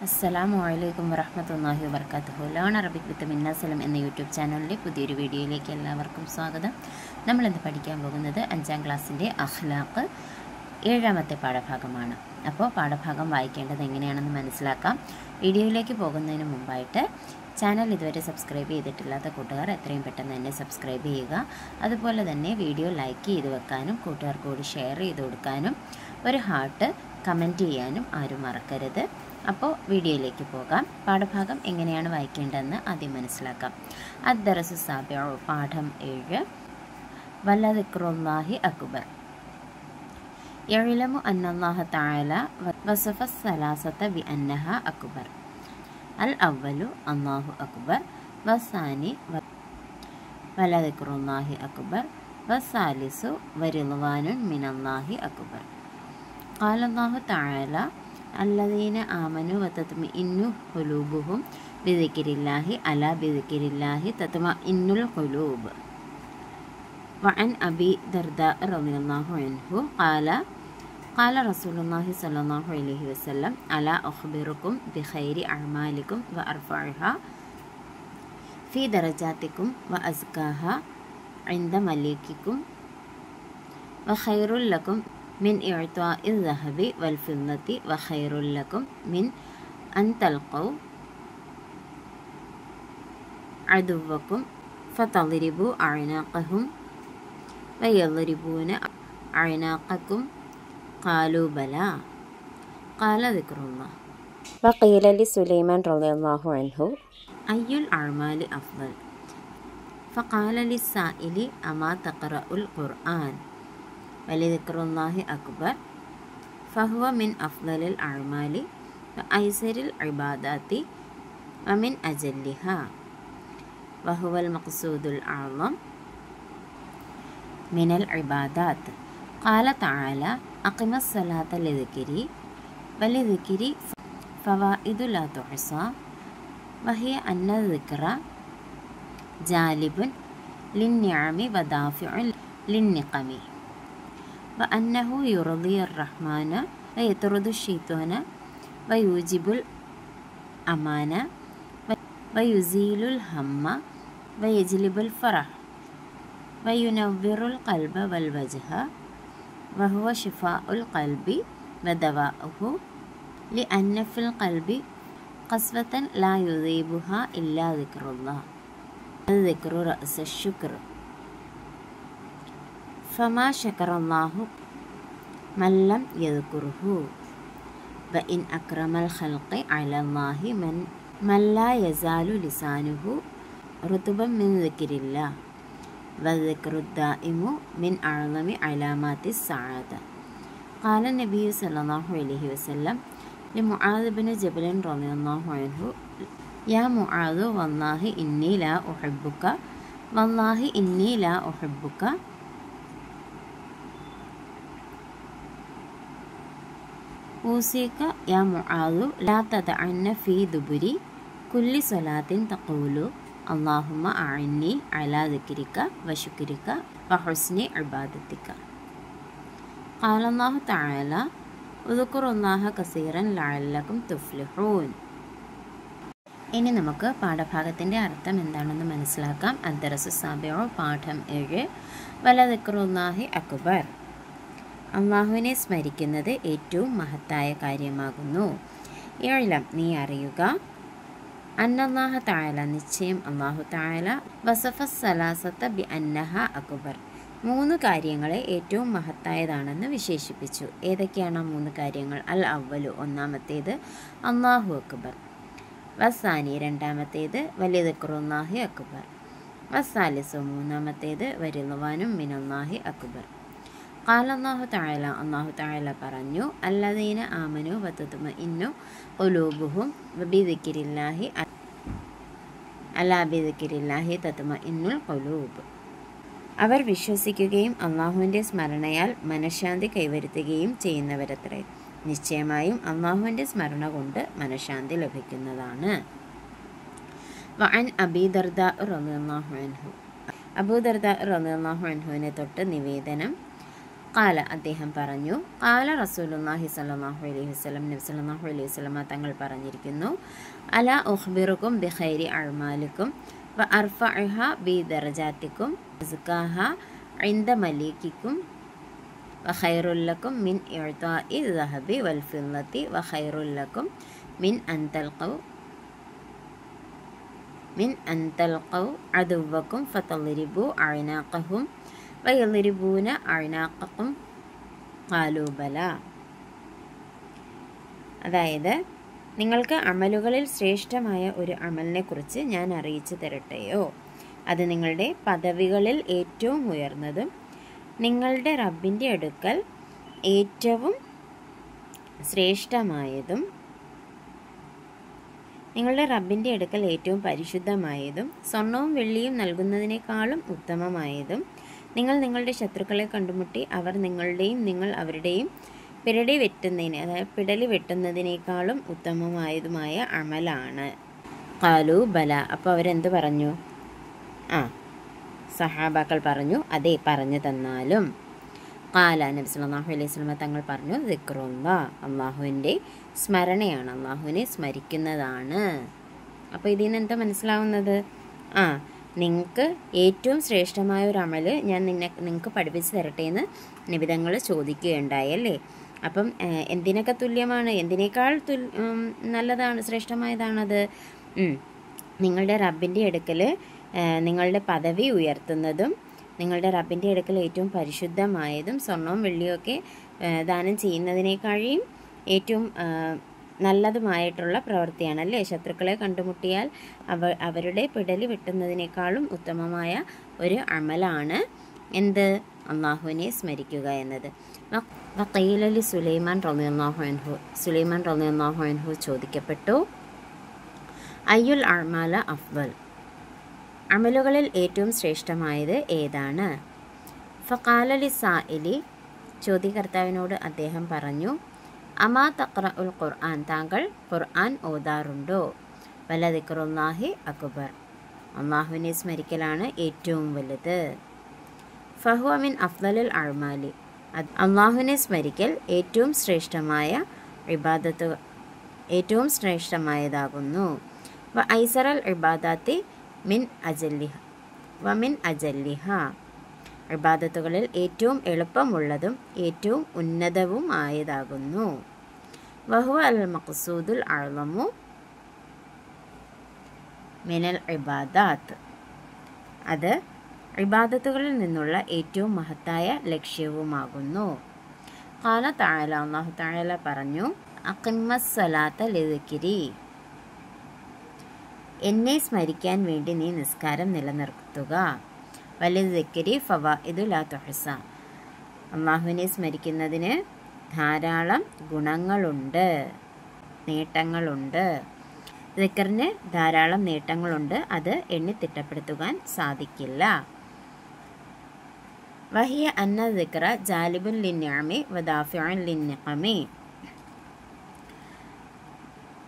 അസ്സലാമു അലൈക്കും വറഹ്മത്തുള്ളാഹി വബറകാതുഹു. ലേൺ അറബിക് വിത്ത് മിന്ന സലം എന്ന യൂട്യൂബ് ചാനലിലെ പുതിയൊരു വീഡിയോയിലേക്ക് എല്ലാവർക്കും സ്വാഗതം. നമ്മളിന്ന് പഠിക്കാൻ പോകുന്നത് 5ാം ക്ലാസ്സിൻ്റെ അഖ്ലാഖ് 7ാമത്തെ പാഠഭാഗമാണ്. അപ്പോൾ പാഠഭാഗം വായിക്കേണ്ടത് എങ്ങനെയാണെന്ന് മനസ്സിലാക്കാം. വീഡിയോയിലേക്ക് പോകുന്നതിന് മുമ്പായിട്ട് ചാനൽ ഇതുവരെ സബ്സ്ക്രൈബ് ചെയ്തിട്ടില്ലാത്ത കൂട്ടുകാർ എത്രയും പെട്ടെന്ന് തന്നെ സബ്സ്ക്രൈബ് ചെയ്യുക. അതുപോലെ തന്നെ വീഡിയോ ലൈക്ക് ചെയ്ത് വെക്കാനും കൂട്ടുകാർക്ക് കൂടി ഷെയർ ചെയ്ത് കൊടുക്കാനും ഒരു ഹാർട്ട് കമൻറ്റ് ചെയ്യാനും ആരും മറക്കരുത്. അപ്പോൾ വീഡിയോയിലേക്ക് പോകാം. പാഠഭാഗം എങ്ങനെയാണ് വായിക്കേണ്ടതെന്ന് ആദ്യം മനസ്സിലാക്കാം. അദ്ദറസു സാബിഉ പാഠം 7 വലദിക്റുല്ലാഹി അക്ബർ. യഅലമു അന്നല്ലാഹ തആല വസഫ സലാസത ബിഅന്നഹ അക്ബർ. അൽ അവ്വലു അല്ലാഹു അക്ബർ വസാനി വലദിക്റുല്ലാഹി അക്ബർ വസാലിസു വറിദ്വാനുൻ മിനല്ലാഹി അക്ബർ. ഖാല അല്ലാഹു തആല അല്ലദീന ആമനു വതത്മഇന്നു ഖുലൂബുഹും ബിദിക്രില്ലാഹി അലാ ബിദിക്രില്ലാഹി തത്മഇന്നുൽ ഖുലൂബ്. വഅൻ അബി ദർദാ റളിയല്ലാഹു അൻഹു ഖാല റസൂലുള്ളാഹി സ്വല്ലല്ലാഹു അലൈഹി വസല്ലം അലാ അഖ്ബിറുക്കും ബിഖൈരി അഅമാലിക്കും വഅർഫഅഹാ ഫീ ദറജാതിക്കും വഅസ്കാഹാ ഇൻദ മലീകിക്കും വഖൈറുൽ ലക്കും മിൻ ഇഅ്താഇൽ ദഹബി വൽ ഫിദ്ദത്തി വഖൈറുൽ ലക്കും മിൻ അൻ തൽഖൗ അദുവക്കും ഫതളിബു അഅനാഖഹും വയദ്രിബൂന അഅനാഖക്കും ഖാലൂ ബലാ. ഖാല ദിക്റുല്ലാഹ്. വഖീല ലിസുലൈമാൻ റളിയല്ലാഹു അൻഹു അയ്യുൽ അഅ്മാലി അഫ്ളൽ. ഫഖാല ലിസ്സായിലി അമാ തഖറഉൽ ഖുർആൻ വലിദിക്റുല്ലാഹി അക്ബർ ഫഹുവ മിൻ അഫ്ളലിൽ അഅ്മാലി വഅയ്സരിൽ ഇബാദാത്തി വമിൻ അജല്ലിഹാ വഹുവൽ മഖ്സൂദുൽ അഅ്ളം മിനൽ ഇബാദാത്ത്. ഖാല തആല അഖിമസ് സ്വലാത്ത ലിദിക്രി വലിദിക്രി ഫവായിദു ലാ തുഹ്സാ വഹിയ അന്ന ദിക്റ ജാലിബുൻ ലിന്നിഅമി വദാഫിഉൻ ലിന്നിഖമി وأنه يرضي الرحمن ويطرد الشيطان ويوجب الأمان ويزيل الهم ويجلب الفرح وينور القلب والوجه وهو شفاء القلب ودواؤه لأن في القلب قسوة لا يذيبها إلا ذكر الله. الذكر رأس الشكر. فما شكر الله من لم يذكره وإن أكرم الخلق على الله من لا يزال لسانه رطبا من ذكر الله والذكر الدائم من أعظم علامات السعادة. قال النبي صلى الله عليه وسلم لمعاذ بن جبل رضي الله عنه يا معاذ والله إني لا أحبك والله إني لا أحبك أوصيك يا معاذ لا تدعن في دبر كل صلاة تقول اللهم أعني على ذكرك وشكرك وحسن عبادتك. قال الله تعالى اذكروا الله كثيرا لعلكم تفلحون. ഇനി നമുക്ക് പാഠഭാഗത്തിൻ്റെ അർത്ഥം എന്താണെന്ന് മനസ്സിലാക്കാം. അദ്ദറസു സാബിഉ പാഠം 7 വലദിക്റുല്ലാഹി അക്ബർ. അള്ളാഹുവിനെ സ്മരിക്കുന്നത് ഏറ്റവും മഹത്തായ കാര്യമാകുന്നു. ഇഅ്ലം നീ അറിയുക അന്നല്ലാഹ തആല നിശ്ചയം അല്ലാഹു തആല വസഫ സലാസത ബിഅന്നഹ അക്ബർ 3 കാര്യങ്ങളെ ഏറ്റവും മഹത്തായതാണെന്ന് വിശേഷിപ്പിച്ചു. ഏതൊക്കെയാണ് ആ 3 കാര്യങ്ങൾ? അൽ അവ്വലു ഒന്നാമത്തേത് അല്ലാഹു അക്ബർ, വസാനി രണ്ടാമത്തേത് വലിദിക്റുല്ലാഹി അക്ബർ, വസാലിസു മൂന്നാമത്തേത് വറിദ്വാനും മിനല്ലാഹി അക്ബർ. ഖാല അല്ലാഹു തആല അല്ലാഹു തആല പറഞ്ഞു അല്ലദീന ആമനു വതത്മഇന്നു ഖുലൂബുഹും ബിദിക്രില്ലാഹി അലാ ബിദിക്രില്ലാഹി തത്മഇന്നുൽ ഖുലൂബ്. അവർ വിശ്വസിക്കുകയും അള്ളാഹുവിൻ്റെ സ്മരണയാൽ മനഃശാന്തി കൈവരുത്തുകയും ചെയ്യുന്നവരത്രേ. നിശ്ചയമായും അള്ളാഹുവിൻ്റെ സ്മരണ കൊണ്ട് മനഃശാന്തി ലഭിക്കുന്നതാണ്. വഅൻ അബി ദർദാ റളിയല്ലാഹു അൻഹു അബൂ ദർദാ റളിയല്ലാഹു അൻഹുവിനെ തൊട്ട് നിവേദനം ഖാല അദ്ദേഹം പറഞ്ഞു, ഖാല റസൂലുള്ളാഹി സ്വല്ലല്ലാഹു അലൈഹി വസല്ലം നബി സല്ലല്ലാഹു അലൈഹി വസല്ലം തങ്ങൾ പറഞ്ഞിരിക്കുന്നു, അലാ ഉഖ്ബിറുക്കും ബിഖൈരി അഅ്മാലിക്കും വ അർഫഅഹ ബി ദറജാതിക്കും അസ്കാഹ ഇൻദ മലീകിക്കും വ ഖൈറുൽ ലക്കും മിൻ ഇഅ്താഇ ദഹബി വൽ ഫില്ലത്തി വ ഖൈറുൽ ലക്കും മിൻ അൻ തൽഖൗ അദുവ്വക്കും ഫതളിബു അഅനാഖഹും വയളിബൂന അഅനാഖക്കും ഖാലൂ ബലാ. അതായത്, നിങ്ങൾക്ക് അമലുകളിൽ ശ്രേഷ്ഠമായ ഒരു അമലിനെ കുറിച്ച് ഞാൻ അറിയിച്ചു തരട്ടെയോ? അത് നിങ്ങളുടെ പദവികളിൽ ഏറ്റവും ഉയർന്നതും നിങ്ങളുടെ റബ്ബിൻ്റെ അടുക്കൽ ഏറ്റവും ശ്രേഷ്ഠമായതും നിങ്ങളുടെ റബ്ബിൻ്റെ അടുക്കൽ ഏറ്റവും പരിശുദ്ധമായതും സ്വർണവും വെള്ളിയും നൽകുന്നതിനേക്കാളും ഉത്തമമായതും നിങ്ങൾ നിങ്ങളുടെ ശത്രുക്കളെ കണ്ടുമുട്ടി അവർ നിങ്ങളുടെയും നിങ്ങൾ അവരുടെയും പിടലി വെട്ടുന്നതിനേക്കാളും ഉത്തമമായതുമായ അമലാണ്. ഖാലൂ ബല. അപ്പോൾ അവരെന്ത് പറഞ്ഞു? സഹാബാക്കൾ പറഞ്ഞു, അതെ, പറഞ്ഞു തന്നാലും. ഖാല നബി സല്ലല്ലാഹു അലൈഹി വസല്ലം തങ്ങൾ പറഞ്ഞു, ദിക്റുല്ലാഹ്, അള്ളാഹുവിൻ്റെ സ്മരണയാണ്, അള്ളാഹുവിനെ സ്മരിക്കുന്നതാണ്. അപ്പോൾ ഇതിൽ നിന്ന് എന്താ മനസ്സിലാവുന്നത്? നിങ്ങൾക്ക് ഏറ്റവും ശ്രേഷ്ഠമായ ഒരു അമൽ ഞാൻ നിങ്ങൾക്ക് പഠിപ്പിച്ച് തരട്ടെ എന്ന് നിബിതങ്ങൾ ചോദിക്കുകയുണ്ടായി അല്ലേ? അപ്പം എന്തിനൊക്കെ തുല്യമാണ്, എന്തിനേക്കാൾ നല്ലതാണ്, ശ്രേഷ്ഠമായതാണത്? നിങ്ങളുടെ റബ്ബിൻ്റെ അടുക്കൽ നിങ്ങളുടെ പദവി ഉയർത്തുന്നതും നിങ്ങളുടെ റബ്ബിൻ്റെ അടുക്കൽ ഏറ്റവും പരിശുദ്ധമായതും സ്വർണവും വെള്ളിയൊക്കെ ദാനം ചെയ്യുന്നതിനേക്കാളും ഏറ്റവും നല്ലതുമായിട്ടുള്ള പ്രവൃത്തിയാണ് അല്ലേ? ശത്രുക്കളെ കണ്ടുമുട്ടിയാൽ അവരുടെ പിടലി വെട്ടുന്നതിനേക്കാളും ഉത്തമമായ ഒരു അമലാണ് എന്ത്? അള്ളാഹുവിനെ സ്മരിക്കുക എന്നത്. വഖീലലി സുലൈമാൻ റളിയല്ലാഹു അൻഹു ചോദിക്കപ്പെട്ടു, അയ്യുൽ അഅ്മാല അഫ്ദൽ, അമലുകളിൽ ഏറ്റവും ശ്രേഷ്ഠമായത് ഏതാണ്? ഫഖാലലി സായിലി, ചോദ്യകർത്താവിനോട് അദ്ദേഹം പറഞ്ഞു, അമാ തഖ്റഉൽ ഖുർആൻ, താങ്കൾ ഖുർആൻ ഓതാറുണ്ടോ? വല ദിക്റുല്ലാഹി അക്ബർ, അള്ളാഹുവിനെ സ്മരിക്കലാണ് ഏറ്റവും വലുത്. ഫഹുവ മിൻ അഫ്ദലിൽ അഅ്മാലി, അള്ളാഹുവിനെ സ്മരിക്കൽ ഏറ്റവും ശ്രേഷ്ഠമായതാകുന്നു. വ ഐസറൽ ഇബാദാത്തി മിൻ അജല്ലിഹ, ഇബാദത്തുകളിൽ ഏറ്റവും എളുപ്പമുള്ളതും ഏറ്റവും ഉന്നതവുമായതാകുന്നു. വഹുവ അൽ മഖ്സൂദുൽ അഅ്ളമു മിനൽ ഇബാദാത്ത്, അത് ഇബാദത്തുകളിൽ നിന്നുള്ള ഏറ്റവും മഹത്തായ ലക്ഷ്യവുമാകുന്നു. ഖാല തആല, അല്ലാഹു തആല പറഞ്ഞു, അഖിമ്മസ് സ്വലാത്ത ലിദിക്രി, എന്നെ സ്മരിക്കാൻ വേണ്ടി നീ നിസ്കാരം നിലനിർത്തുക. വലിദിക്രി ഫവാഇദു ലാ തുഹ്സ, അള്ളാഹുവിനെ സ്മരിക്കുന്നതിന് ധാരാളം ഗുണങ്ങളുണ്ട്, നേട്ടങ്ങളുണ്ട്. ദിക്റിന് ധാരാളം നേട്ടങ്ങളുണ്ട്, അത് എണ്ണി തിട്ടപ്പെടുത്തുവാൻ സാധിക്കില്ല. വഹിയ അന്ന ദിക്റ ജാലിബുൻ ലിന്നിഅമി വദാഫിഉൻ ലിന്നിഖമി,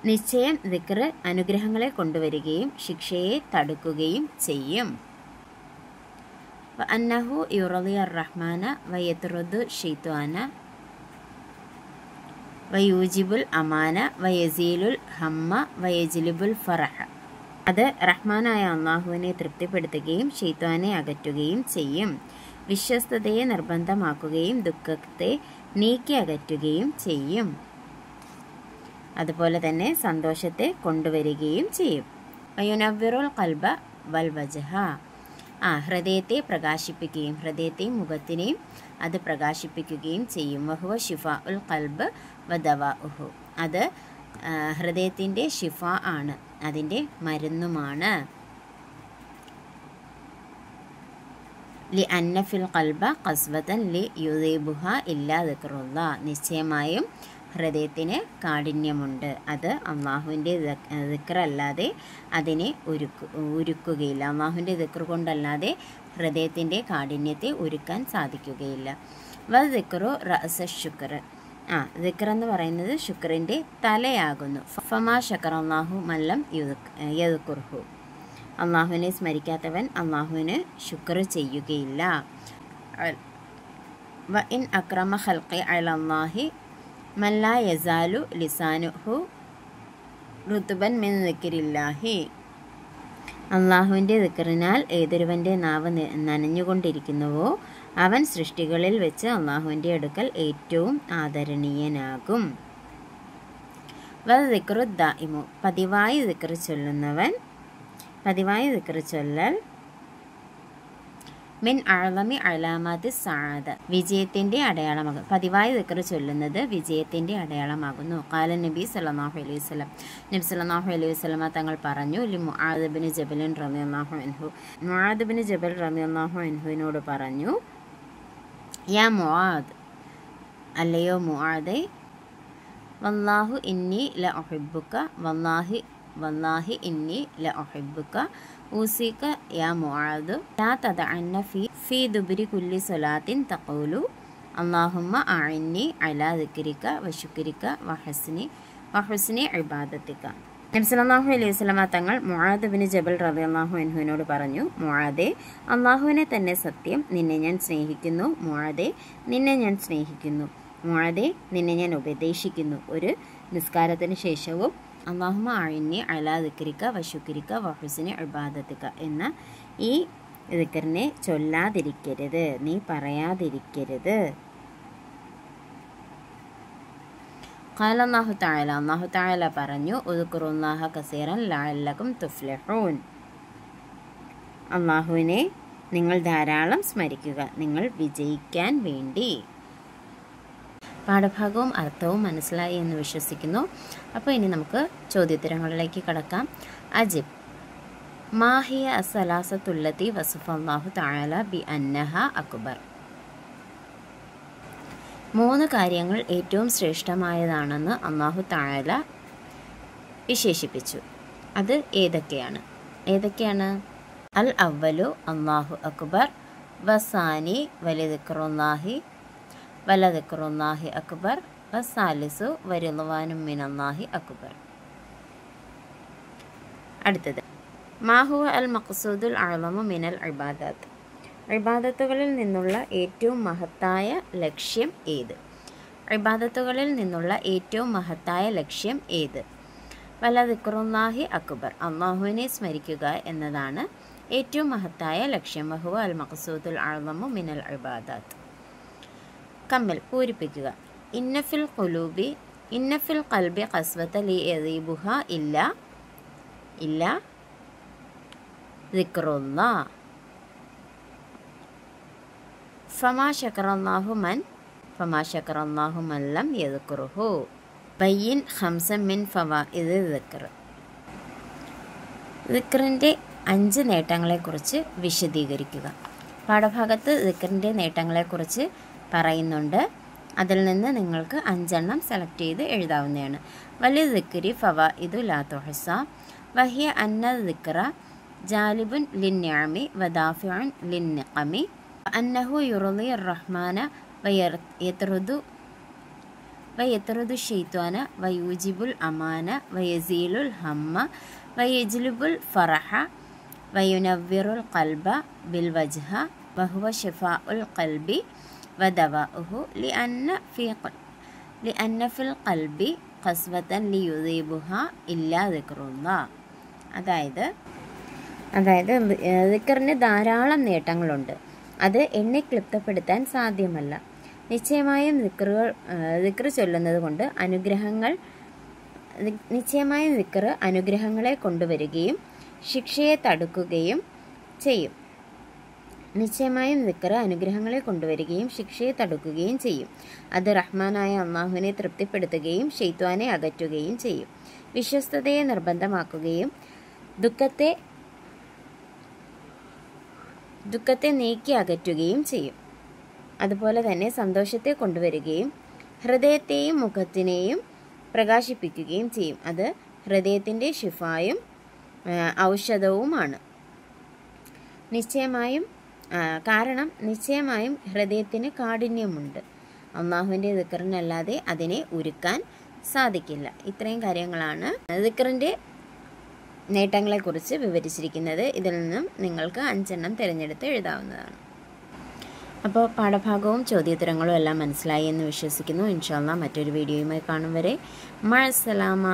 നിശ്ചയം ദിക്ർ അനുഗ്രഹങ്ങളെ കൊണ്ടുവരികയും ശിക്ഷയെ തടുക്കുകയും ചെയ്യും. വഅന്നഹു യുറദി അർ-റഹ്മാന വയത്റുദു ശൈത്വാന വയൂജിബുൽ അമാന വയസീലുൽ ഹമ്മ വയജ്ലിബുൽ ഫറഹ, അത് റഹ്മാനായ അള്ളാഹുവിനെ തൃപ്തിപ്പെടുത്തുകയും ശൈത്വാനെ അകറ്റുകയും ചെയ്യും, വിശ്വസ്തതയെ നിർബന്ധമാക്കുകയും ദുഃഖത്തെ നീക്കി അകറ്റുകയും ചെയ്യും, അതുപോലെ തന്നെ സന്തോഷത്തെ കൊണ്ടുവരികയും ചെയ്യും. വയുനവ്വിറുൽ ഖൽബ വൽ വജ്ഹ, ഹൃദയത്തെ പ്രകാശിപ്പിക്കുകയും ഹൃദയത്തെയും മുഖത്തിനെയും അത് പ്രകാശിപ്പിക്കുകയും ചെയ്യും. വഹുവ ഷിഫാഉൽ ഖൽബ് വദവാഉഹു, അത് ഹൃദയത്തിൻ്റെ ഷിഫ ആണ്, അതിൻ്റെ മരുന്നുമാണ്. ലി അന്ന ഫിൽ ഖൽബ ഖസ്വതൻ ലി യുദീബുഹ ഇല്ലാ ദിക്റുല്ലാഹ്, നിശ്ചയമായും ഹൃദയത്തിന് കാഠിന്യമുണ്ട്, അത് അള്ളാഹുവിൻ്റെ ദിക്ർ അല്ലാതെ അതിനെ ഉരുക്കുകയില്ല. അള്ളാഹുവിൻ്റെ ദിക്ർ കൊണ്ടല്ലാതെ ഹൃദയത്തിൻ്റെ കാഠിന്യത്തെ ഉരുക്കാൻ സാധിക്കുകയില്ല. വ ദിക്റു റഅസ ശുക്ർ, ദിക്ർ എന്ന് പറയുന്നത് ശുക്രിൻ്റെ തലയാകുന്നു. ഫമാ ശക്കറല്ലാഹു മല്ലം യദ്കുർഹു, അള്ളാഹുവിനെ സ്മരിക്കാത്തവൻ അള്ളാഹുവിന് ശുക്ർ ചെയ്യുകയില്ല. വ ഇൻ അക്രമ ഖൽഖി അലല്ലാഹി മൻ ലാ യസാലു ലിസാനുഹു റുത്ബൻ മിൻ ദിക്രില്ലാഹി. അള്ളാഹുവിൻ്റെ ദിക്റിനാൽ ഏതൊരുവൻ്റെ നാവ് നനഞ്ഞുകൊണ്ടിരിക്കുന്നുവോ അവൻ സൃഷ്ടികളിൽ വെച്ച് അള്ളാഹുവിൻ്റെ അടുക്കൽ ഏറ്റവും ആദരണീയനാകും. വ ദിക്റു ദായിമു, പതിവായി ദിക്ർ ചൊല്ലുന്നവൻ, പതിവായി ദിക്ർ ചൊല്ലൽ മിൻ അഅ്ളമി അലാമാത്തി സഅദ, വിജയത്തിൻ്റെ അടയാളമാകും. പതിവായി ദിക്ർ ചൊല്ലുന്നത് വിജയത്തിൻ്റെ അടയാളമാകുന്നു. ഖാല നബി സല്ലല്ലാഹു അലൈഹി വസല്ലം, നബി സല്ലല്ലാഹു അലൈഹി വസല്ലമ തങ്ങൾ പറഞ്ഞു, ലി മുആദ് ഇബ്നു ജബൽ റളിയല്ലാഹു അൻഹു, മുആദ് ഇബ്നു ജബൽ റളിയല്ലാഹു അൻഹുവിനോട് പറഞ്ഞു, യാ മുആദ്, അല്ലയോ മുആദേ, വല്ലാഹു ഇന്നി ലഉഹിബ്ബുക, വല്ലാഹി ഇന്നി ലഉഹിബ്ബുക ഊസിക യാ മുആദ് ലാ തദഅന്ന ഫീ ദുബരി കുല്ലി സ്വലാത്തിൻ തഖൂലു അല്ലാഹുമ്മ അഇന്നി അലാ ദിക്രിക വശുക്രിക വഹുസ്നി ഇബാദതിക. നബി സല്ലല്ലാഹു അലൈഹി വസല്ലമ തങ്ങൾ മുആദ് ഇബ്നു ജബൽ റളിയല്ലാഹു അൻഹുവിനോട് പറഞ്ഞു, മുആദേ, അല്ലാഹുവിനെ തന്നെ സത്യം, നിന്നെ ഞാൻ സ്നേഹിക്കുന്നു. മുആദേ, നിന്നെ ഞാൻ സ്നേഹിക്കുന്നു. മുആദേ, നിന്നെ ഞാൻ ഉപദേശിക്കുന്നു. ഒരു നിസ്കാരത്തിന് ശേഷവും അല്ലാഹുമ്മ അഇന്നി അലാ ദിക്രിക വശുക്രിക വഹുസ്നി ഇബാദതിക എന്ന ഈ ദിക്റിനെ ചൊല്ലാതിരിക്കരുത്, നീ പറയാതിരിക്കരുത്. ഖാല അല്ലാഹു തആല, അല്ലാഹു തആല പറഞ്ഞു, ഉദ്കുറുല്ലാഹ കസീറൻ ലഅല്ലകും തുഫ്ലിഹൂൻ, അല്ലാഹുവിനെ നിങ്ങൾ ധാരാളം സ്മരിക്കുക, നിങ്ങൾ വിജയിക്കാൻ വേണ്ടി. പാഠഭാഗവും അർത്ഥവും മനസ്സിലായി എന്ന് വിശ്വസിക്കുന്നു. അപ്പോൾ ഇനി നമുക്ക് ചോദ്യോത്തരങ്ങളിലേക്ക് കടക്കാം. അജിബ്, മാഹിയ അസ്സലാസത്തുല്ലത്തി വസഫല്ലാഹു തആല ബി അന്നഹ അക്ബർ. 3 കാര്യങ്ങൾ ഏറ്റവും ശ്രേഷ്ഠമായതാണെന്ന് അല്ലാഹു തആല വിശേഷിപ്പിച്ചു. അത് ഏതൊക്കെയാണ്? അൽ അവ്വലു അല്ലാഹു അക്ബർ, വസാനി വലദിക്റുല്ലാഹി അക്ബർ, വസാലിസു വറിദ്വാനും മിനല്ലാഹി അക്ബർ. അടുത്തത്, മാഹുവ അൽ മഖ്സൂദുൽ അഅ്ളമു മിനൽ ഇബാദത്ത്, ഇബാദത്തുകളിൽ നിന്നുള്ള ഏറ്റവും മഹത്തായ ലക്ഷ്യം ഏത്? ഇബാദത്തുകളിൽ നിന്നുള്ള ഏറ്റവും മഹത്തായ ലക്ഷ്യം ഏത്? വലദിക്റുല്ലാഹി അക്ബർ, അല്ലാഹുവിനെ സ്മരിക്കുക എന്നതാണ് ഏറ്റവും മഹത്തായ ലക്ഷ്യം. വഹുവ അൽ മഖ്സൂദുൽ അഅ്ളമു മിനൽ ഇബാദത്ത്. കമ്മൽ, പൂരിപ്പിക്കുക. ഇന്ന ഫിൽ ഖൽബി ഖസ്വത ലി യദീബുഹ ഇല്ല ദിക്റുല്ലാഹ് ഫമാ ശകറല്ലാഹു മൻ ലം യദ്കുറുഹു. ബയ്യിൻ ഖംസൻ മിൻ ഫവാഇദി ദിക്ർ. ദിക്റിൻ്റെ 5 നേട്ടങ്ങളെക്കുറിച്ച് വിശദീകരിക്കുക. പാഠഭാഗത്ത് ദിക്റിൻ്റെ നേട്ടങ്ങളെക്കുറിച്ച് പറയുന്നുണ്ട്. അതിൽ നിന്ന് നിങ്ങൾക്ക് 5 എണ്ണം സെലക്ട് ചെയ്ത് എഴുതാവുന്നതാണ്. വലിയ ദിക്രി ഫവാഇദു ലാ തുഹ്സ വഹിയ അന്ന ദിക്ര ജാലിബുൻ ലിന്നിഅമി വദാഫിഉൻ ലിന്നിഖമി അന്നഹു യുർളി റഹ്മാന വയത്റുദു ശൈത്വാന വയൂജിബുൽ അമാന വയസീലുൽ ഹമ്മ വയജ്ലിബുൽ ഫറഹ വയുനവ്വിറുൽ ഖൽബ ബിൽ വജ്ഹ വഹുവ ശിഫാഉൽ ഖൽബി വദവാഉഹു ലിഅന്ന ഫിൽ ഖൽബി ഖസ്വതൻ ലിയുദീബുഹ ഇല്ലാ ദിക്റുല്ലാഹ്. അതായത് ദിക്റിന് ധാരാളം നേട്ടങ്ങളുണ്ട്. അത് എണ്ണി ക്ലിപ്തപ്പെടുത്താൻ സാധ്യമല്ല. നിശ്ചയമായും ദിക്ർ ചൊല്ലുന്നത് കൊണ്ട് അനുഗ്രഹങ്ങളെ കൊണ്ടുവരികയും ശിക്ഷയെ തടുക്കുകയും ചെയ്യും. അത് റഹ്മാനായ അല്ലാഹുവിനെ തൃപ്തിപ്പെടുത്തുകയും ശൈത്വാനെ അകറ്റുകയും ചെയ്യും. വിശ്വസ്തതയെ നിർബന്ധമാക്കുകയും ദുഃഖത്തെ നീക്കി അകറ്റുകയും ചെയ്യും. അതുപോലെ തന്നെ സന്തോഷത്തെ കൊണ്ടുവരികയും ഹൃദയത്തെയും മുഖത്തിനെയും പ്രകാശിപ്പിക്കുകയും ചെയ്യും. അത് ഹൃദയത്തിൻ്റെ ശിഫായും ഔഷധവുമാണ്. നിശ്ചയമായും ഹൃദയത്തിന് കാഠിന്യമുണ്ട്. അല്ലാഹുവിൻ്റെ ദിക്റിനല്ലാതെ അതിനെ ഉരുക്കാൻ സാധിക്കില്ല. ഇത്രയും കാര്യങ്ങളാണ് ദിക്റിൻ്റെ നേട്ടങ്ങളെക്കുറിച്ച് വിവരിച്ചിരിക്കുന്നത്. ഇതിൽ നിന്നും നിങ്ങൾക്ക് 5 എണ്ണം തിരഞ്ഞെടുത്ത് എഴുതാവുന്നതാണ്. അപ്പോൾ പാഠഭാഗവും ചോദ്യോത്തരങ്ങളും എല്ലാം മനസ്സിലായി എന്ന് വിശ്വസിക്കുന്നു. ഇൻഷാ അല്ലാഹ് മറ്റൊരു വീഡിയോയുമായി കാണും വരെ മഅസ്സലാമ.